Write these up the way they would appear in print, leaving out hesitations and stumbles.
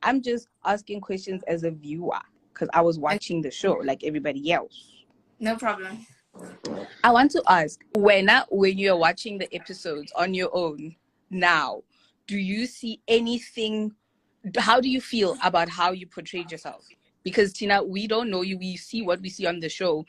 I'm just asking questions as a viewer because I was watching the show like everybody else. No problem. I want to ask, when you're watching the episodes on your own now, do you see anything? How do you feel about how you portrayed yourself? Because Tina, we don't know you. We see what we see on the show.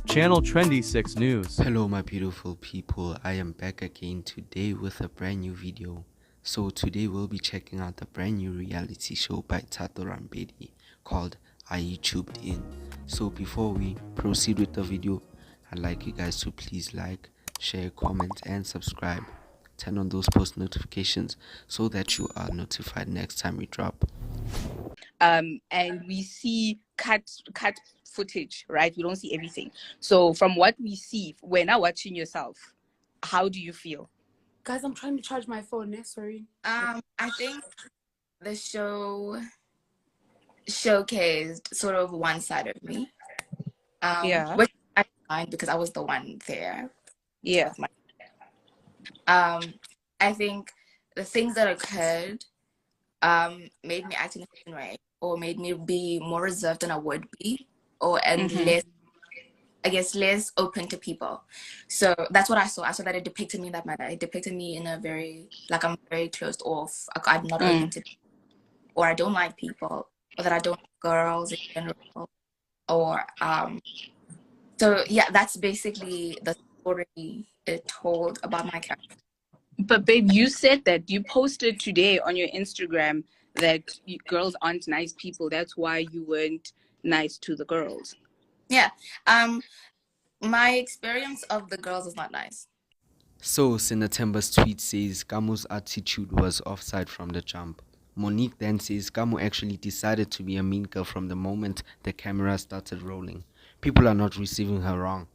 Channel Trendy 6 News. Hello my beautiful people, I am back again today with a brand new video. So today we'll be checking out the brand new reality show by Thato Rampedi called AreYouTubedIn. So before we proceed with the video, I'd like you guys to please like, share, comment and subscribe. Turn on those post notifications so that you are notified next time we drop. And we see cut footage, right? We don't see everything. So from what we see, when you're watching yourself, how do you feel? Guys, I'm trying to charge my phone. Sorry. I think the show showcased sort of one side of me. Yeah. Which I mind because I was the one there. Yeah. I think the things that occurred made me act in a certain way, or made me be more reserved than I would be, less open to people. So that's what I saw. I saw that it depicted me in that manner. It depicted me in a very, like, I'm very closed off. I'm not open to people, or I don't like people, or that I don't like girls in general, or so yeah, that's basically the story it told about my character. But babe, you said that you posted today on your Instagram that girls aren't nice people. That's why you weren't nice to the girls. Yeah. My experience of the girls is not nice. So Sinatemba's tweet says Kamo's attitude was offside from the jump. Monique then says Kamo actually decided to be a mean girl from the moment the camera started rolling. People are not receiving her wrong.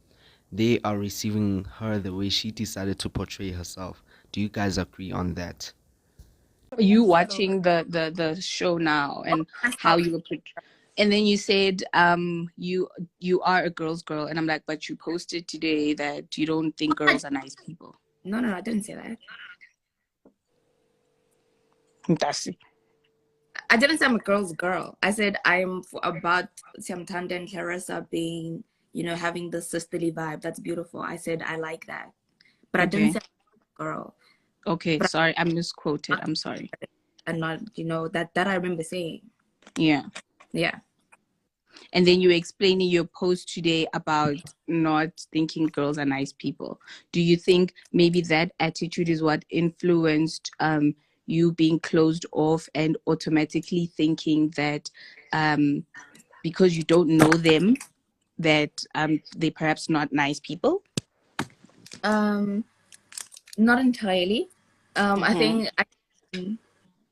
They are receiving her the way she decided to portray herself. Do you guys agree on that? You watching the show now and how you were and then you said you are a girl's girl, and I'm like, but you posted today that you don't think girls are nice people. No, I didn't say that. That's it. I didn't say I'm a girl's girl. I said I'm about Siamtanda and Clarissa being, having the sisterly vibe. That's beautiful. I said I like that. But I didn't say I'm a girl. Okay, but sorry, I misquoted. I'm sorry. And not, that I remember saying. Yeah. Yeah. And then you explaining your post today about not thinking girls are nice people. Do you think maybe that attitude is what influenced you being closed off and automatically thinking that because you don't know them, that they're perhaps not nice people? Not entirely. I think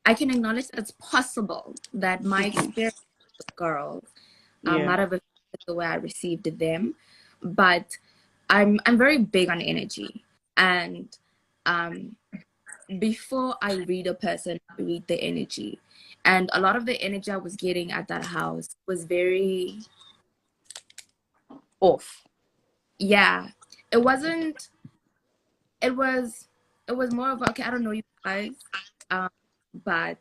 I can acknowledge that it's possible that my experience with girls might have affected the way I received them, but I'm very big on energy, and before I read a person, I read the energy, and a lot of the energy I was getting at that house was very off. Yeah, it wasn't. It was more of okay, I don't know you guys, but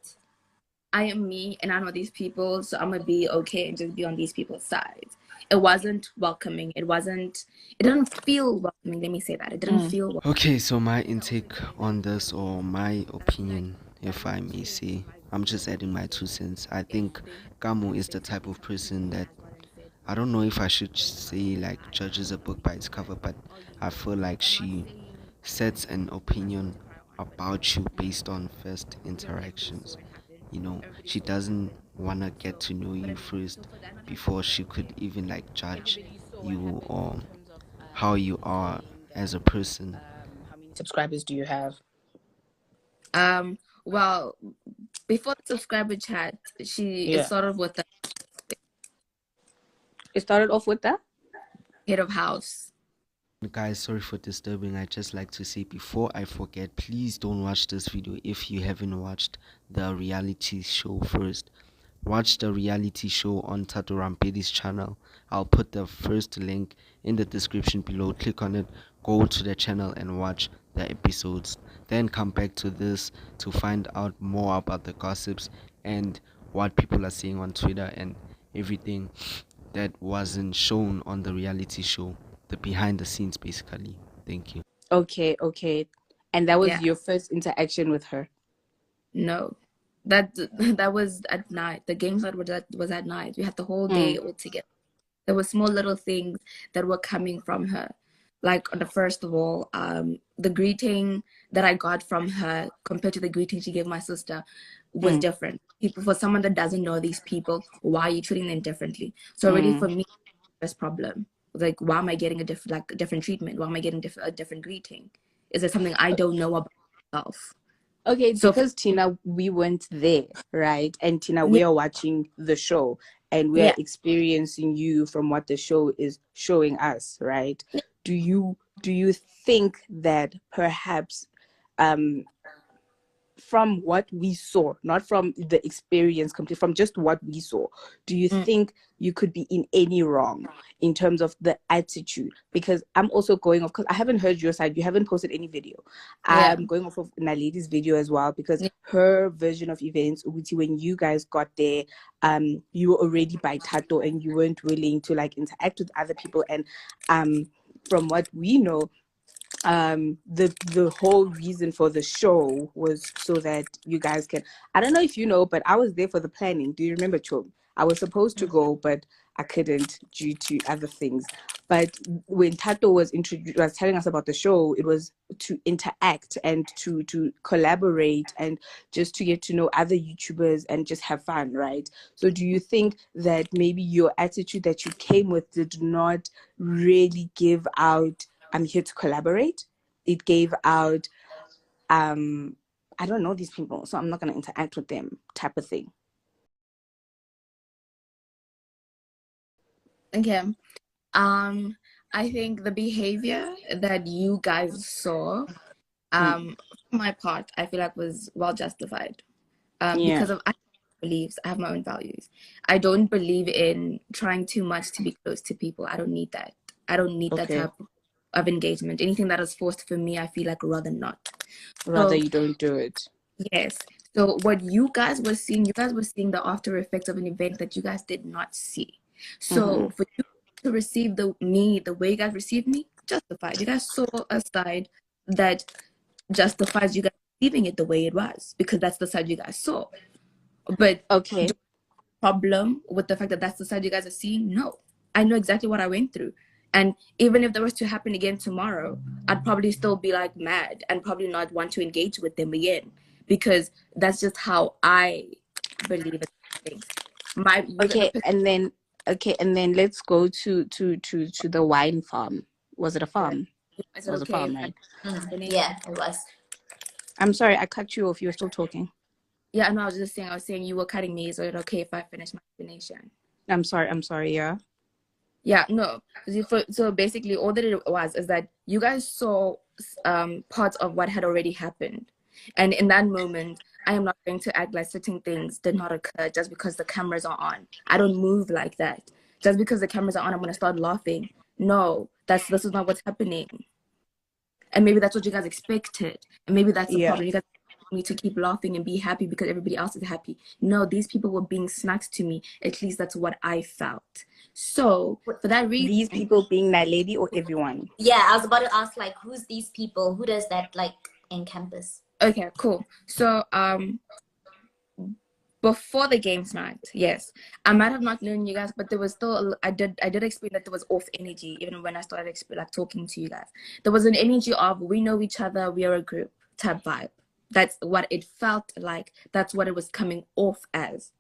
I am me and I know these people, so I'm gonna be okay and just be on these people's sides. It wasn't welcoming. It didn't feel welcoming. Let me say that. It didn't feel welcoming. Okay, so my intake on this, or my opinion, if I may say, I'm just adding my 2 cents. I think Kamo is the type of person that, I don't know if I should say like judges a book by its cover, but I feel like she sets an opinion about you based on first interactions. She doesn't want to get to know you first before she could even like judge you or how you are as a person. How many subscribers do you have? Well, before the subscriber chat, it started with the head of house. Guys, sorry for disturbing. I just like to say before I forget, please don't watch this video if you haven't watched the reality show first. watch the reality show on Thato Rampedi's channel. I'll put the first link in the description below. Click on it, go to the channel and watch the episodes. Then come back to this to find out more about the gossips and what people are saying on Twitter and everything that wasn't shown on the reality show. The behind the scenes, basically. Thank you. Okay. And that was Yeah. your first interaction with her? No, that was at night. The games night was at night. We had the whole day all together. There were small little things that were coming from her. Like on the first of all, the greeting that I got from her compared to the greeting she gave my sister was different. People, for someone that doesn't know these people, why are you treating them differently? So already for me, this problem, like, why am I getting a different treatment? Why am I getting a different greeting? Is there something I don't know about myself? Okay, So because Tina, we went there, right? And Tina, Yeah. we are watching the show and we are experiencing you from what the show is showing us, right? Do you think that perhaps from what we saw, not from the experience complete, from just what we saw, do you think you could be in any wrong in terms of the attitude? Because I'm also going off, because I haven't heard your side. You haven't posted any video. I'm going off of Naledi's video as well, because her version of events, Uguti, when you guys got there, you were already by Thato and you weren't willing to like interact with other people. And from what we know, the whole reason for the show was so that you guys can, I don't know if you know, but I was there for the planning. Do you remember, Chom? I was supposed to go, but I couldn't due to other things. But when Thato was telling us about the show, it was to interact and to collaborate and just to get to know other YouTubers and just have fun, right? So do you think that maybe your attitude that you came with did not really give out, I'm here to collaborate? It gave out, I don't know these people, so I'm not going to interact with them type of thing. Okay. I think the behavior that you guys saw, for my part, I feel like was well justified. Because of I have beliefs, I have my own values. I don't believe in trying too much to be close to people. I don't need that. I don't need that type of engagement. Anything that is forced for me, I feel like rather not. Rather you don't do it. Yes. So what you guys were seeing the after effects of an event that you guys did not see. So for you to receive the way you guys received me, justified. You guys saw a side that justifies you guys receiving it the way it was, because that's the side you guys saw. But okay, problem with the fact that that's the side you guys are seeing? No. I know exactly what I went through. And even if that was to happen again tomorrow, I'd probably still be like mad and probably not want to engage with them again, because that's just how I believe in things. And then let's go to the wine farm. Was it a farm? Is it was okay? A farm, right? Yeah, it was. I'm sorry, I cut you off. You were still talking. Yeah, no, I was saying you were cutting me. Is it okay if I finish my explanation? I'm sorry, yeah. Yeah, no. So basically, all that it was is that you guys saw parts of what had already happened. And in that moment, I am not going to act like certain things did not occur just because the cameras are on. I don't move like that. Just because the cameras are on, I'm going to start laughing. No, this is not what's happening. And maybe that's what you guys expected. And maybe that's the problem. You guys expect me to keep laughing and be happy because everybody else is happy. No, these people were being snacks to me. At least that's what I felt. So for that reason, these people being that lady or everyone? Yeah, I was about to ask, like, who's these people? Who does that like encompass? Okay, cool. So before the games night, yes, I might have not known you guys, but there was still I did explain that there was off energy even when I started like talking to you guys. There was an energy of we know each other, we are a group type vibe. That's what it felt like. That's what it was coming off as.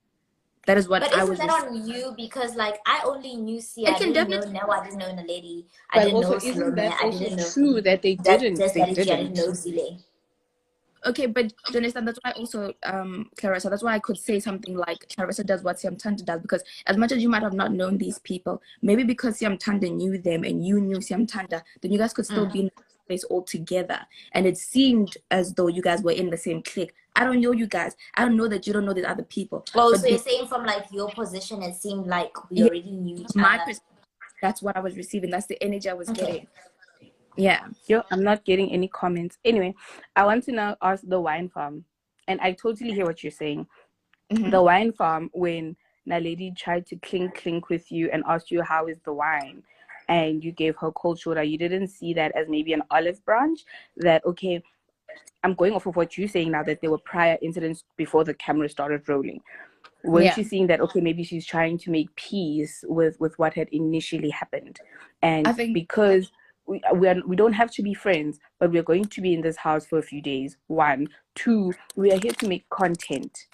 That is what I was. But isn't that on you? Because like I only knew Sia. I didn't know Nell. I didn't know Naledi. I didn't know Salome. I didn't know. True that they didn't. I didn't know Zile. Okay, but do you understand? That's why also, Clarissa, that's why I could say something like Clarissa does what Siam Tanda does, because as much as you might have not known these people, maybe because Siam Tanda knew them and you knew Siam Tanda, then you guys could still be in the place all together. And it seemed as though you guys were in the same clique. I don't know you guys. I don't know that you don't know these other people. Oh, but so you're saying from like your position, it seemed like we already knew each other. That's what I was receiving. That's the energy I was getting. Yeah. Yo, I'm not getting any comments. Anyway, I want to now ask the wine farm. And I totally hear what you're saying. The wine farm, when Naledi tried to clink with you and asked you how is the wine, and you gave her cold shoulder, you didn't see that as maybe an olive branch, that, okay, I'm going off of what you're saying now, that there were prior incidents before the camera started rolling. Weren't you seeing that, okay, maybe she's trying to make peace with what had initially happened? And I think because we don't have to be friends, but we're going to be in this house for a few days. 1, 2, we are here to make content,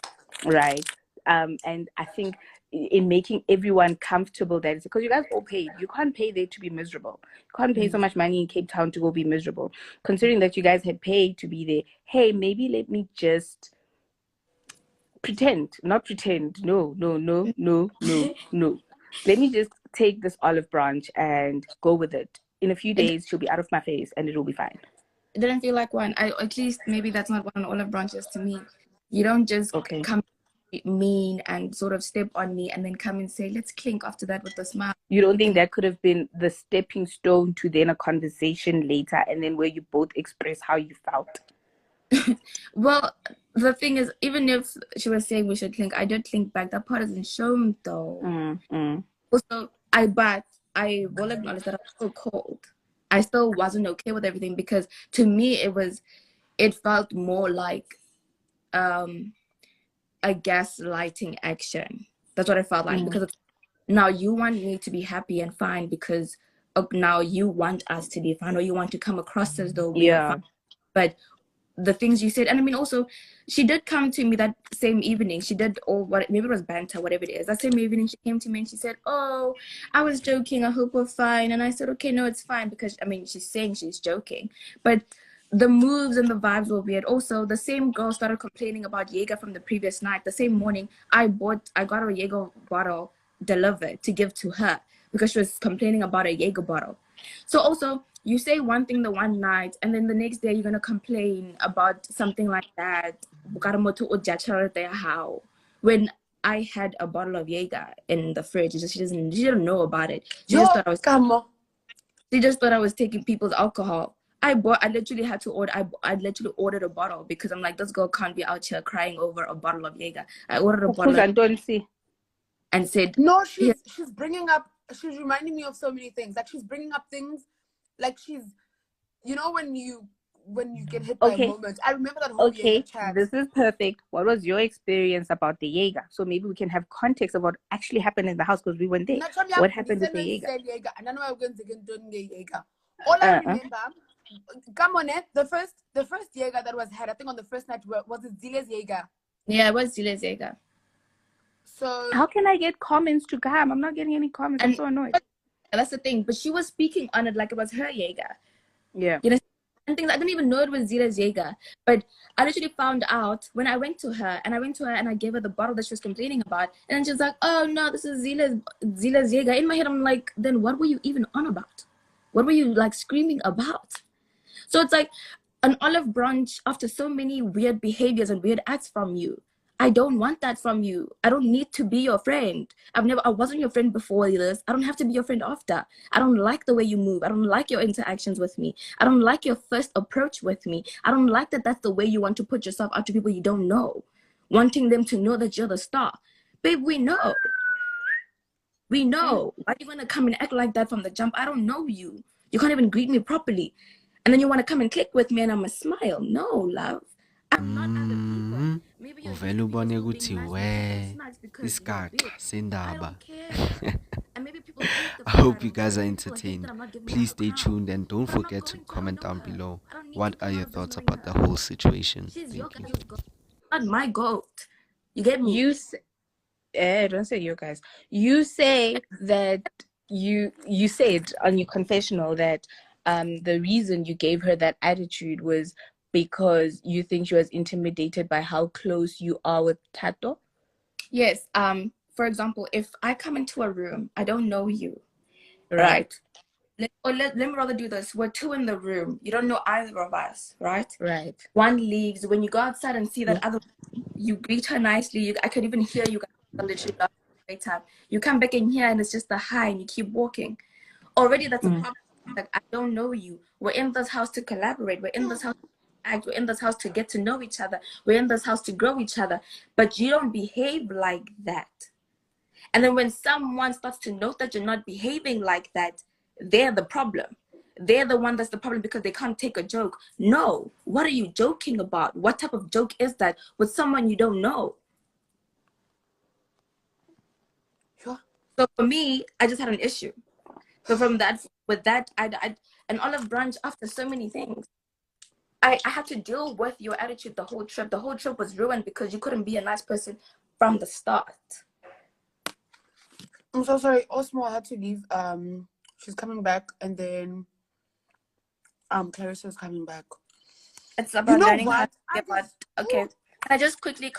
right? And I think in making everyone comfortable, that it's because you guys all paid. You can't pay there to be miserable. You can't pay so much money in Cape Town to go be miserable. Considering that you guys had paid to be there, hey, maybe let me just not pretend. No. Let me just take this olive branch and go with it. In a few days, she'll be out of my face and it'll be fine. It didn't feel like one. At least maybe that's not what an olive branch is to me. You don't just come mean and sort of step on me and then come and say, let's clink after that with a smile. You don't think that could have been the stepping stone to then a conversation later, and then where you both express how you felt? Well, the thing is, even if she was saying we should clink, I did clink back. That part isn't shown though. Also, I will acknowledge that I was so cold. I still wasn't okay with everything, because to me it felt more like a gaslighting action. That's what it felt like, because now you want me to be happy and fine because now you want us to be fine, or you want to come across as though we are fine. But the things you said, and I mean, also, she did come to me that same evening. She did maybe it was Banter, whatever it is. That same evening, she came to me and she said, "Oh, I was joking. I hope we're fine." And I said, "Okay, no, it's fine," because I mean, she's saying she's joking, but the moves and the vibes were weird. Also, the same girl started complaining about Jaeger from the previous night. The same morning, I got a Jaeger bottle delivered to give to her because she was complaining about a Jaeger bottle. So also, you say one thing the one night, and then the next day you're gonna complain about something like that. When I had a bottle of Jaeger in the fridge, she didn't know about it. She just thought I was taking people's alcohol. I literally had to order. I literally ordered a bottle because I'm like, this girl can't be out here crying over a bottle of Jaeger. I ordered a bottle and said, no, she's bringing up. She's reminding me of so many things. Like, she's bringing up things, like she's, you know, when you get hit by a moment. I remember that whole Jaeger chat. This is perfect. What was your experience about the Jaeger? So maybe we can have context of what actually happened in the house, because we weren't there. What happened with the Jaeger? All I remember, come on, the first Jaeger that was had, I think on the first night, was it Zile's Jaeger? Yeah, it was Zile's Jaeger. So how can I get comments to come? I'm not getting any comments. I'm so annoyed. That's the thing. But she was speaking on it like it was her Jaeger. Yeah. You know, and things I didn't even know it was Zile's Jaeger. But I literally found out when I went to her and I gave her the bottle that she was complaining about. And then she was like, "Oh no, this is Zile's Jaeger." In my head, I'm like, then what were you even on about? What were you like screaming about? So it's like an olive branch after so many weird behaviors and weird acts from you. I don't want that from you. I don't need to be your friend. I wasn't your friend before this. I don't have to be your friend after. I don't like the way you move. I don't like your interactions with me. I don't like your first approach with me. I don't like that that's the way you want to put yourself out to people you don't know. Wanting them to know that you're the star. Babe, we know. We know. Why are you going to come and act like that from the jump? I don't know you. You can't even greet me properly. And then you want to come and click with me and I'm a smile. No, love. I'm not other people. Maybe you're being nice because I hope you guys are entertained. Please stay tuned and don't forget to comment down below. What are your thoughts about the whole situation? Thank you. Not my goat. You get me? Don't say you guys. You say that you said on your confessional that the reason you gave her that attitude was because you think she was intimidated by how close you are with Thato? Yes. For example, if I come into a room, I don't know you, right? let me rather do this. We're two in the room. You don't know either of us, right? Right. One leaves. When you go outside and see that other, you greet her nicely. I could even hear you guys literally love great time. You come back in here and it's just a hi and you keep walking. Already that's a problem. Like, I don't know you. We're in this house to collaborate. We're in this house to act. We're in this house to get to know each other. We're in this house to grow each other. But you don't behave like that. And then when someone starts to note that you're not behaving like that, they're the problem. They're the one that's the problem because they can't take a joke. No. What are you joking about? What type of joke is that with someone you don't know? Sure. So for me, I just had an issue. So from that, with that, I an olive branch after so many things. I had to deal with your attitude the whole trip. The whole trip was ruined because you couldn't be a nice person from the start. I'm so sorry. Osmo had to leave. She's coming back, and then Clarissa's coming back. It's about learning how to get about. Okay, can I just quickly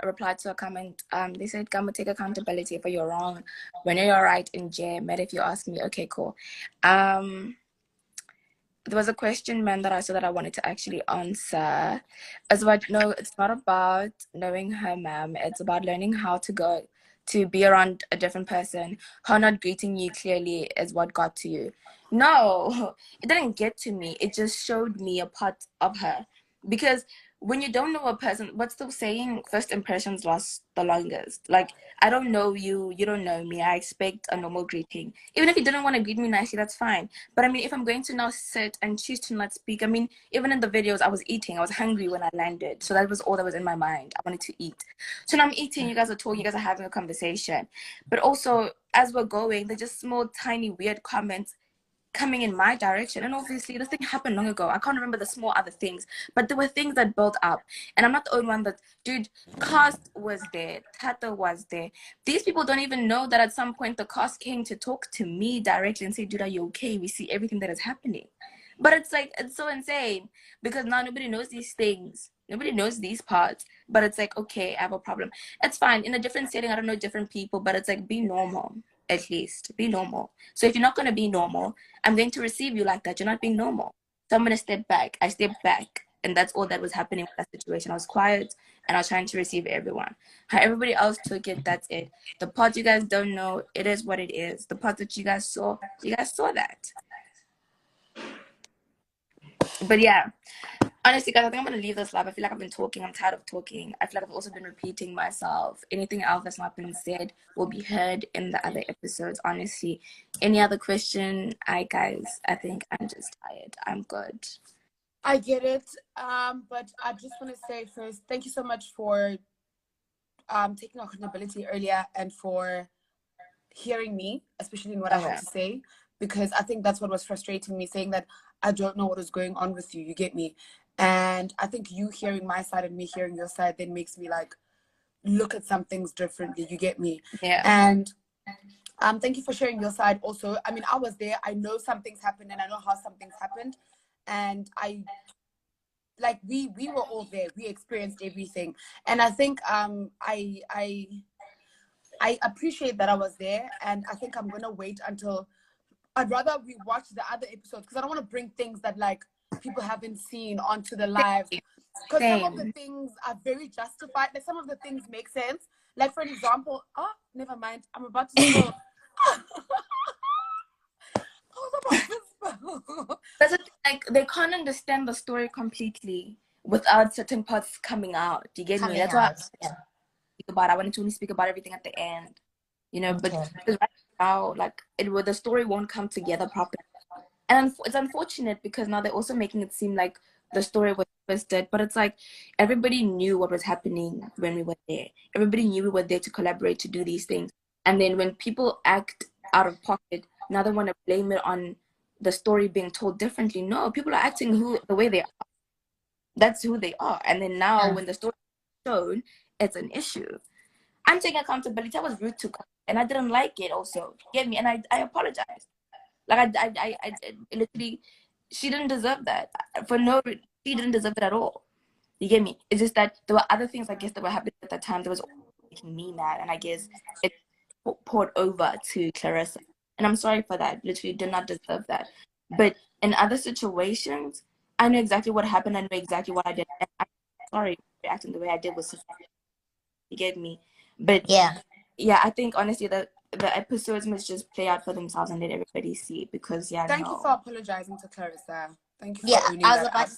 reply to a comment? They said, "Kamo, take accountability if you're wrong. When you're right in jail, but if you ask me, okay, cool." There was a question, man, that I saw that I wanted to actually answer. It's about, no, it's not about knowing her, ma'am. It's about learning how to go to be around a different person. Her not greeting you clearly is what got to you. No, it didn't get to me. It just showed me a part of her. Because when you don't know a person, what's the saying? First impressions last the longest. Like, I don't know you, you don't know me. I expect a normal greeting. Even if you didn't want to greet me nicely, that's fine. But I mean, if I'm going to now sit and choose to not speak, I mean, even in the videos, I was eating. I was hungry when I landed. So that was all that was in my mind. I wanted to eat. So now I'm eating, you guys are talking, you guys are having a conversation. But also, as we're going, they're just small, tiny, weird comments coming in my direction. And obviously this thing happened long ago. I can't remember the small other things, but there were things that built up. And I'm not the only one that, dude, cast was there, Thato was there. These people don't even know that at some point the cast came to talk to me directly and say, dude, are you okay? We see everything that is happening. But it's like, it's so insane because now nobody knows these things. Nobody knows these parts, but it's like, okay, I have a problem. It's fine. In a different setting, I don't know different people, but it's like, be normal. At least be normal. So if you're not going to be normal, I'm going to receive you like that. You're not being normal. So I'm going to step back. I stepped back. And that's all that was happening with that situation. I was quiet and I was trying to receive everyone. How everybody else took it, that's it. The part you guys don't know, it is what it is. The part that you guys saw that. But yeah. Honestly, guys, I think I'm going to leave this live. I feel like I've been talking. I'm tired of talking. I feel like I've also been repeating myself. Anything else that's not been said will be heard in the other episodes, honestly. Any other question? Guys, I think I'm just tired. I'm good. I get it. But I just want to say first, thank you so much for taking accountability earlier and for hearing me, especially in what I had to say. Because I think that's what was frustrating me, saying that I don't know what is going on with you. You get me? And I think you hearing my side and me hearing your side then makes me like look at some things differently. You get me? Yeah. And thank you for sharing your side also. I mean, I was there. I know some things happened and I know how some things happened. And we were all there. We experienced everything. And I think I appreciate that I was there. And I think I'm going to wait until I'd rather we watch the other episodes because I don't want to bring things that like people haven't seen onto the live, because some of the things are very justified. Like some of the things make sense. Like for example, never mind. I'm about to spill. That's like they can't understand the story completely without certain parts coming out. Do you get me? That's why I wanted to only speak about everything at the end. You know, but right now, like the story won't come together properly. And it's unfortunate because now they're also making it seem like the story was twisted, but it's like everybody knew what was happening when we were there. Everybody knew we were there to collaborate, to do these things. And then when people act out of pocket, now they want to blame it on the story being told differently. No, people are acting the way they are. That's who they are. And then now when the story is shown, it's an issue. I'm taking accountability. I was rude to her, and I didn't like it also. Get me? And I apologized. Like I literally, she didn't deserve that. She didn't deserve it at all. You get me? It's just that there were other things, I guess, that were happening at that time that was making me mad, and I guess it poured over to Clarissa. and I'm sorry for that. Literally did not deserve that. But in other situations, I know exactly what happened. I know exactly what I did. And I'm sorry for reacting the way I did was you get me. But yeah, I think honestly that the episodes must just play out for themselves and let everybody see it, because Thank you for apologizing to Clarissa. Thank you for owning I was that about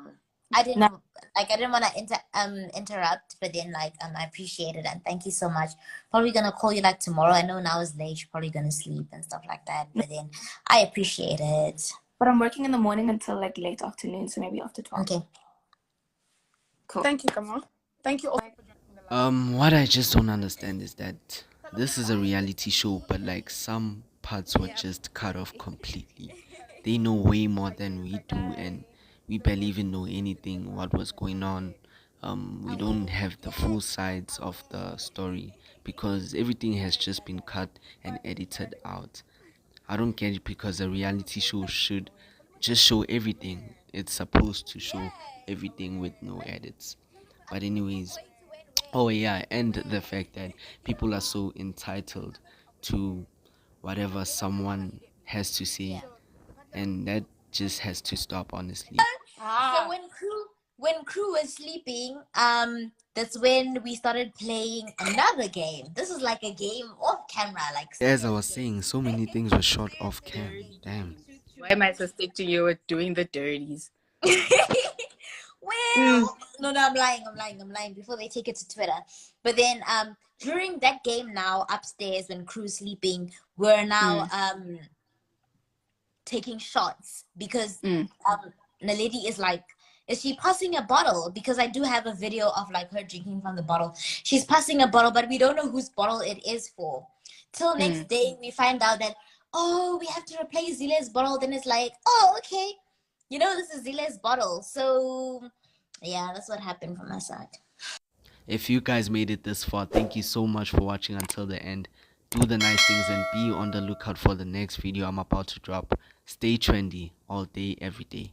up. I didn't want to interrupt, but then I appreciate it and thank you so much. Probably gonna call you like tomorrow. I know now it's late. You're probably gonna sleep and stuff like that. But then I appreciate it. But I'm working in the morning until like late afternoon, so maybe after 12. Okay. Cool. Thank you, Kamo. Thank you also for joining the live. What I just don't understand is that this is a reality show, but like some parts were just cut off completely. They know way more than we do, and we barely even know anything what was going on. We don't have the full sides of the story because everything has just been cut and edited out. I don't get it, because a reality show should just show everything. It's supposed to show everything with no edits. But anyways, oh yeah, and the fact that people are so entitled to whatever someone has to say, and that just has to stop, honestly. So when crew was sleeping, that's when we started playing another game. This is like a game off camera, like As I was saying, so many things were shot off cam. Damn. Why am I suspecting you with doing the dirties? Well, no, I'm lying before they take it to Twitter. But then during that game now upstairs when crew's sleeping, we're now taking shots because the lady is like, is she passing a bottle? Because I do have a video of like her drinking from the bottle. She's passing a bottle, but we don't know whose bottle it is for. Till next day we find out that, oh, we have to replace Zile's bottle. Then it's like, oh, okay, you know, this is Zile's bottle. So yeah, that's what happened from my side. If you guys made it this far, thank you so much for watching until the end. Do the nice things and be on the lookout for the next video I'm about to drop. Stay trendy all day, every day.